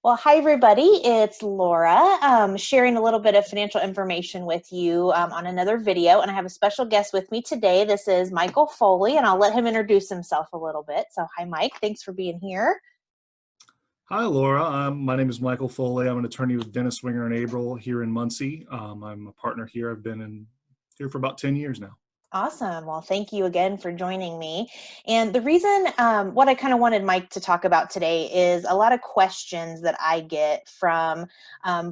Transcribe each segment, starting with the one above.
Well, hi, everybody. It's Laura sharing a little bit of financial information with you on another video. And I have a special guest with me today. This is Michael Foley, and I'll let him introduce himself a little bit. So, hi, Mike. Thanks for being here. Hi, Laura. My name is Michael Foley. I'm an attorney with Dennis Winger and April here in Muncie. I'm a partner here. I've been here for about 10 years now. Awesome. Well, thank you again for joining me. And the reason what I kind of wanted Mike to talk about today is a lot of questions that I get from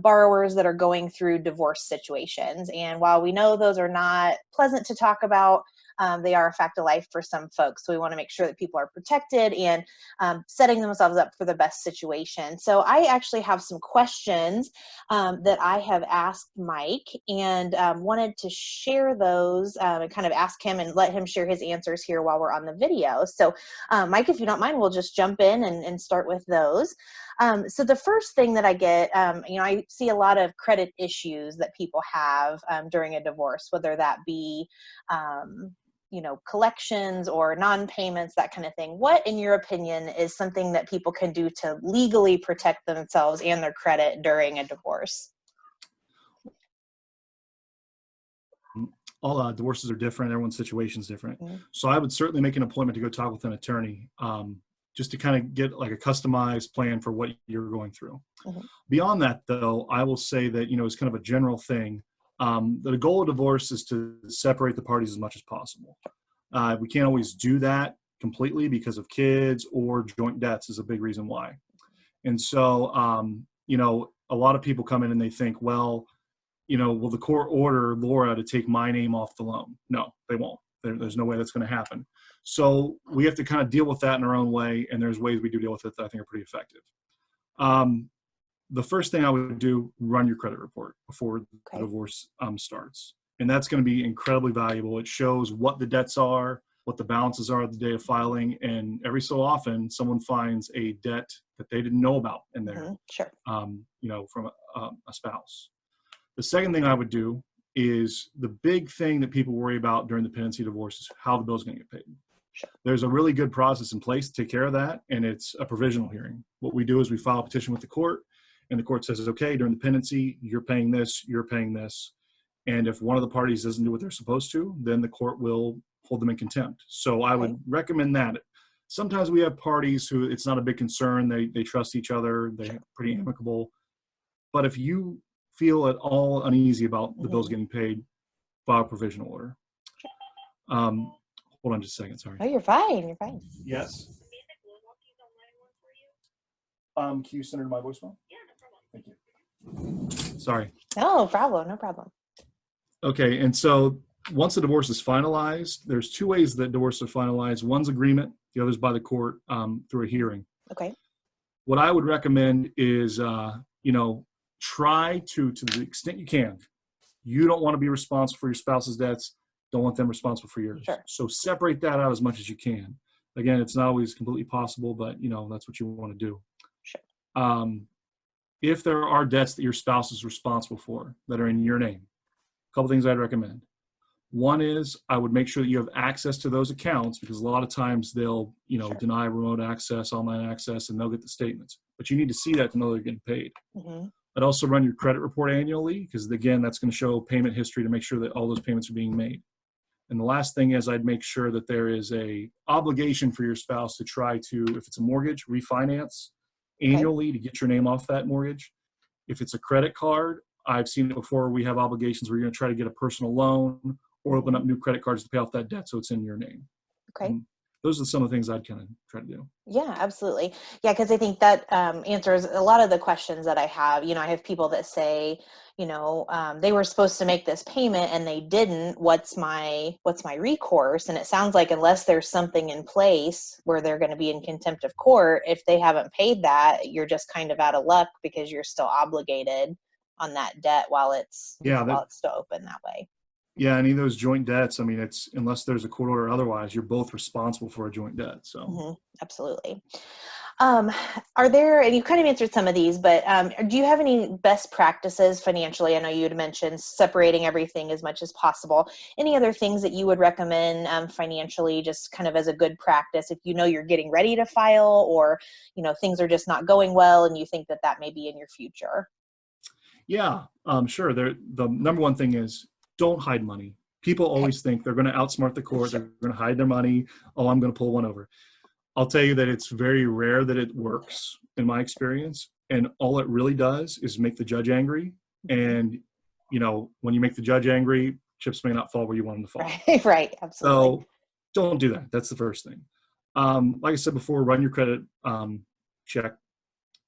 borrowers that are going through divorce situations. And while we know those are not pleasant to talk about, they are a fact of life for some folks. So we want to make sure that people are protected and setting themselves up for the best situation. So I actually have some questions that I have asked Mike and wanted to share those and kind of ask him and let him share his answers here while we're on the video. So Mike, if you don't mind, we'll just jump in and start with those. So the first thing that I get, I see a lot of credit issues that people have during a divorce, whether that be collections or non-payments, that kind of thing. What, in your opinion, is something that people can do to legally protect themselves and their credit during a divorce? All divorces are different. Everyone's situation is different. Mm-hmm. So I would certainly make an appointment to go talk with an attorney just to kind of get like a customized plan for what you're going through. Mm-hmm. Beyond that, though, I will say that, it's kind of a general thing. The goal of divorce is to separate the parties as much as possible. We can't always do that completely because of kids or joint debts is a big reason why. And so, a lot of people come in and they think, well, will the court order Laura to take my name off the loan? No, they won't. There's no way that's going to happen. So we have to kind of deal with that in our own way. And there's ways we do deal with it that I think are pretty effective. The first thing I would do, run your credit report before the divorce starts. And that's going to be incredibly valuable. It shows what the debts are, what the balances are at the day of filing. And every so often, someone finds a debt that they didn't know about in there, from a spouse. The second thing I would do is the big thing that people worry about during the pendency divorce is how the bill's going to get paid. Sure. There's a really good process in place to take care of that, and it's a provisional hearing. What we do is we file a petition with the court, and the court says, okay, during the pendency, you're paying this, you're paying this. And if one of the parties doesn't do what they're supposed to, then the court will hold them in contempt. So I would recommend that. Sometimes we have parties who it's not a big concern. They trust each other. They're pretty amicable. But if you feel at all uneasy about the bills getting paid, file a provisional order. Hold on just a second, sorry. Oh, you're fine. You're fine. Yes. Can you send her to my voicemail? Yeah, no problem. Thank you. Sorry. No problem. No problem. Okay, and so once the divorce is finalized, there's two ways that divorce are finalized. One's agreement, the other's by the court through a hearing. Okay. What I would recommend is, try to the extent you can. You don't want to be responsible for your spouse's debts. Don't want them responsible for yours. Sure. So separate that out as much as you can. Again, it's not always completely possible, but that's what you want to do. Sure. If there are debts that your spouse is responsible for that are in your name, a couple things I'd recommend. One is I would make sure that you have access to those accounts because a lot of times they'll, deny remote access, online access, and they'll get the statements. But you need to see that to know they're getting paid. Mm-hmm. I'd also run your credit report annually because, again, that's going to show payment history to make sure that all those payments are being made. And the last thing is I'd make sure that there is a obligation for your spouse to try to, if it's a mortgage, refinance annually to get your name off that mortgage. If it's a credit card, I've seen it before. We have obligations where you're going to try to get a personal loan or open up new credit cards to pay off that debt so it's in your name. Okay. Those are some of the things I'd kind of try to do. Yeah, absolutely. Yeah, because I think that answers a lot of the questions that I have. I have people that say, they were supposed to make this payment and they didn't. What's my recourse? And it sounds like unless there's something in place where they're going to be in contempt of court, if they haven't paid that, you're just kind of out of luck because you're still obligated on that debt while it's still open that way. Yeah, any of those joint debts, it's unless there's a court order otherwise, you're both responsible for a joint debt. So absolutely. Um, are there, and you kind of answered some of these, but do you have any best practices financially? I know you had mentioned separating everything as much as possible. Any other things that you would recommend financially, just kind of as a good practice, if you know you're getting ready to file, or things are just not going well, and you think that that may be in your future? Yeah, sure. The number one thing is don't hide money. People Okay, always think they're going to outsmart the court. sure. They're going to hide their money. Oh, I'm going to pull one over. I'll tell you that it's very rare that it works in my experience. And all it really does is make the judge angry. Mhm. And, when you make the judge angry, chips may not fall where you want them to fall. Right, right, absolutely. So don't do that. That's the first thing. Like I said before, run your credit check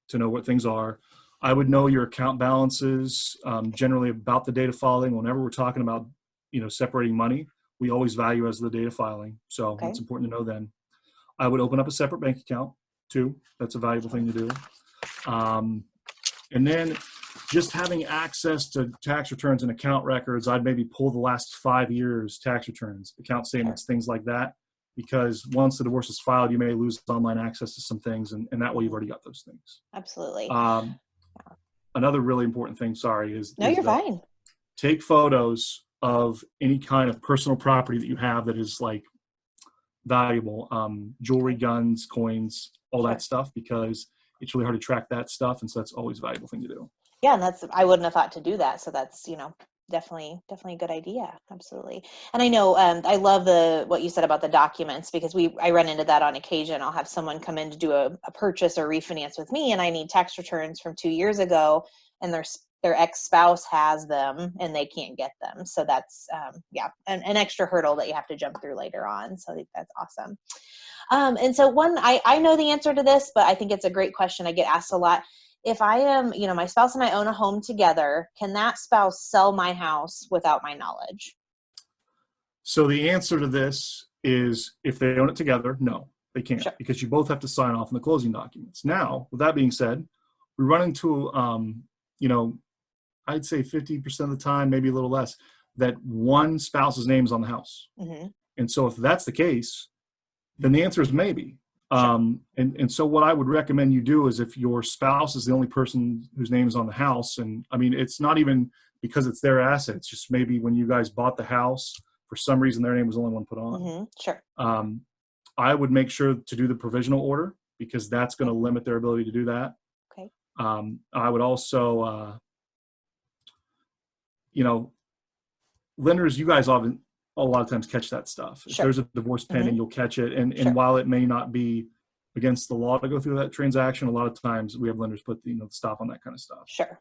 to know what things are. I would know your account balances generally about the date of filing. Whenever we're talking about, separating money, we always value as the date of filing. So Okay. it's important to know then. I would open up a separate bank account too. That's a valuable thing to do. And then just having access to tax returns and account records, I'd maybe pull the last 5 years tax returns, account Sure. statements, things like that. Because once the divorce is filed, you may lose online access to some things, and that way you've Mhm. already got those things. Absolutely. Um, Another really important thing, sorry, No, is you're that fine. take photos of any kind of personal property that you have that is like valuable, jewelry, Okay. guns, coins, all that Sure. stuff, because it's really hard to track that stuff, and so that's always a valuable thing to do. Yeah, and I wouldn't have thought to do that. So that's, definitely a good idea. Absolutely. And I know, I love what you said about the documents, because I run into that on occasion. I'll have someone come in to do a purchase or refinance with me, and I need tax returns from 2 years ago, and their ex-spouse has them and they can't get them. So that's, yeah, an extra hurdle that you have to jump through later on. So I think that's awesome. And so I know the answer to this, but I think it's a great question. I get asked a lot. If I am, my spouse and I own a home together, can that spouse sell my house without my knowledge? So the answer to this is, if they own it together, no, they can't, Sure. because you both have to sign off on the closing documents. Now, with that being said, we run into, you know, I'd say 50% of the time, maybe a little less, that one spouse's name is on the house. Hmm. And so if that's the case, then the answer is maybe. Sure. And so what I would recommend you do is, if your spouse is the only person whose name is on the house, and I mean, it's not even because it's their asset, it's just maybe when you guys bought the house, for some reason their name was the only one put on. Hmm. Sure. Um, I would make sure to do the provisional order, because that's going Okay. to limit their ability to do that. Okay. I would also, you know, lenders, you guys often a lot of times catch that stuff. If Sure. there's a divorce Hmm. pending, you'll catch it. And Sure. while it may not be against the law to go through that transaction, a lot of times we have lenders put the stop on that kind of stuff. Sure.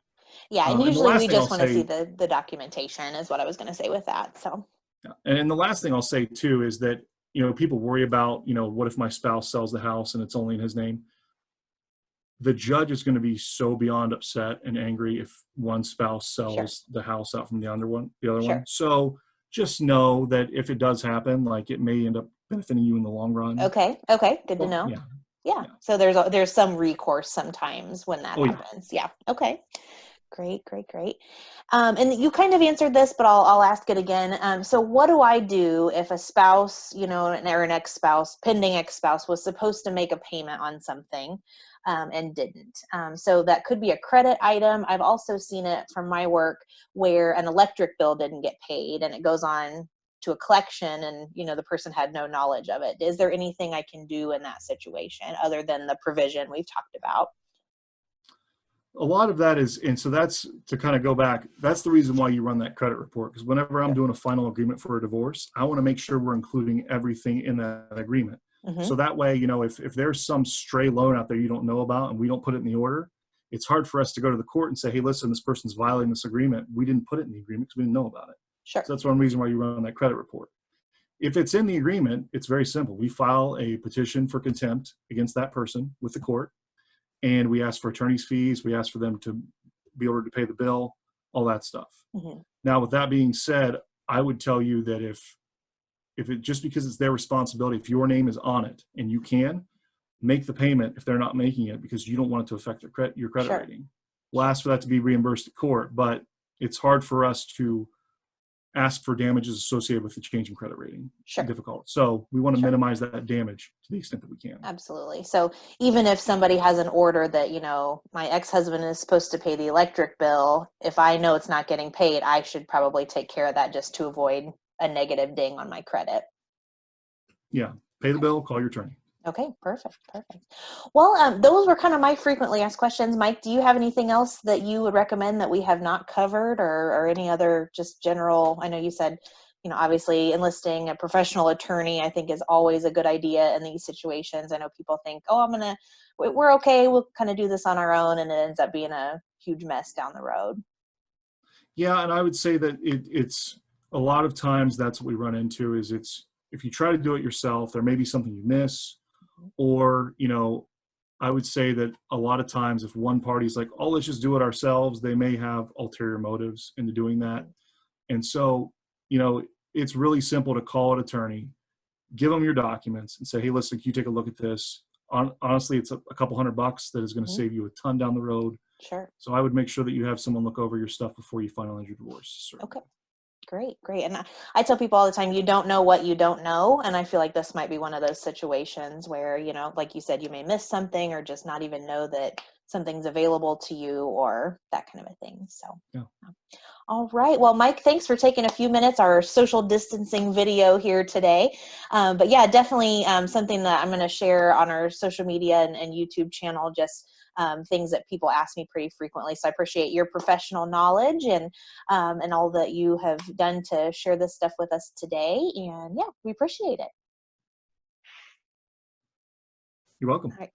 Yeah. And And the usually we last thing I'll just want to see say, the documentation, is what I was going to say with that. So, yeah, and the last thing I'll say too is that people worry about what if my spouse sells the house and it's only in his name. The judge is going to be so beyond upset and angry if one spouse sure. sells the house out from the other one. Sure. So just know that if it does happen, like, it may end up benefiting you in the long run. Okay. Okay. Good to Well, know. yeah, Yeah. yeah. So there's some recourse sometimes when that Oh yeah. happens. Yeah. Okay. Great, great, great. And you kind of answered this, but I'll ask it again. So what do I do if a spouse, or an ex-spouse, pending ex-spouse, was supposed to make a payment on something, and didn't? So that could be a credit item. I've also seen it from my work where an electric bill didn't get paid and it goes on to a collection, and the person had no knowledge of it. Is there anything I can do in that situation other than the provision we've talked about? A lot of that is, and so that's to kind of go back. That's the reason why you run that credit report, because whenever I'm Sure. doing a final agreement for a divorce, I want to make sure we're including everything in that agreement. Hmm. So that way, if there's some stray loan out there you don't know about and we don't put it in the order, it's hard for us to go to the court and say, hey, listen, this person's violating this agreement. We didn't put it in the agreement because we didn't know about it. Sure. So that's one reason why you run that credit report. If it's in the agreement, it's very simple. We file a petition for contempt against that person with the court, and we ask for attorney's fees. We ask for them to be able to pay the bill, all that stuff. Hmm. Now, with that being said, I would tell you that if it just because it's their responsibility, if your name is on it and you can make the payment if they're not making it because you don't want it to affect your credit Sure. rating. We'll ask for that to be reimbursed at court, but it's hard for us to ask for damages associated with the change in credit rating. Sure. Difficult. So we want to Sure. minimize that damage to the extent that we can. Absolutely. So even if somebody has an order that, my ex-husband is supposed to pay the electric bill, if I know it's not getting paid, I should probably take care of that just to avoid a negative ding on my credit. Yeah. Pay the bill, call your attorney. Okay, perfect. Well, those were kind of my frequently asked questions. Mike, do you have anything else that you would recommend that we have not covered, or any other just general? I know you said, obviously enlisting a professional attorney, I think, is always a good idea in these situations. I know people think, oh, we're okay, we'll kind of do this on our own, and it ends up being a huge mess down the road. Yeah, and I would say that it's a lot of times that's what we run into is if you try to do it yourself, there may be something you miss. Or, I would say that a lot of times if one party's like, oh, let's just do it ourselves, they may have ulterior motives into doing that. And so, it's really simple to call an attorney, give them your documents and say, hey, listen, can you take a look at this? Honestly, it's a couple $100 that is going to save you a ton down the road. Sure. So I would make sure that you have someone look over your stuff before you finalize your divorce. Okay. Great. And I tell people all the time, you don't know what you don't know. And I feel like this might be one of those situations where, like you said, you may miss something or just not even know that something's available to you or that kind of a thing. So, yeah. All right. Well, Mike, thanks for taking a few minutes, our social distancing video here today. But yeah, definitely something that I'm going to share on our social media and YouTube channel, just things that people ask me pretty frequently. So I appreciate your professional knowledge and all that you have done to share this stuff with us today. And yeah, we appreciate it. You're welcome. All right.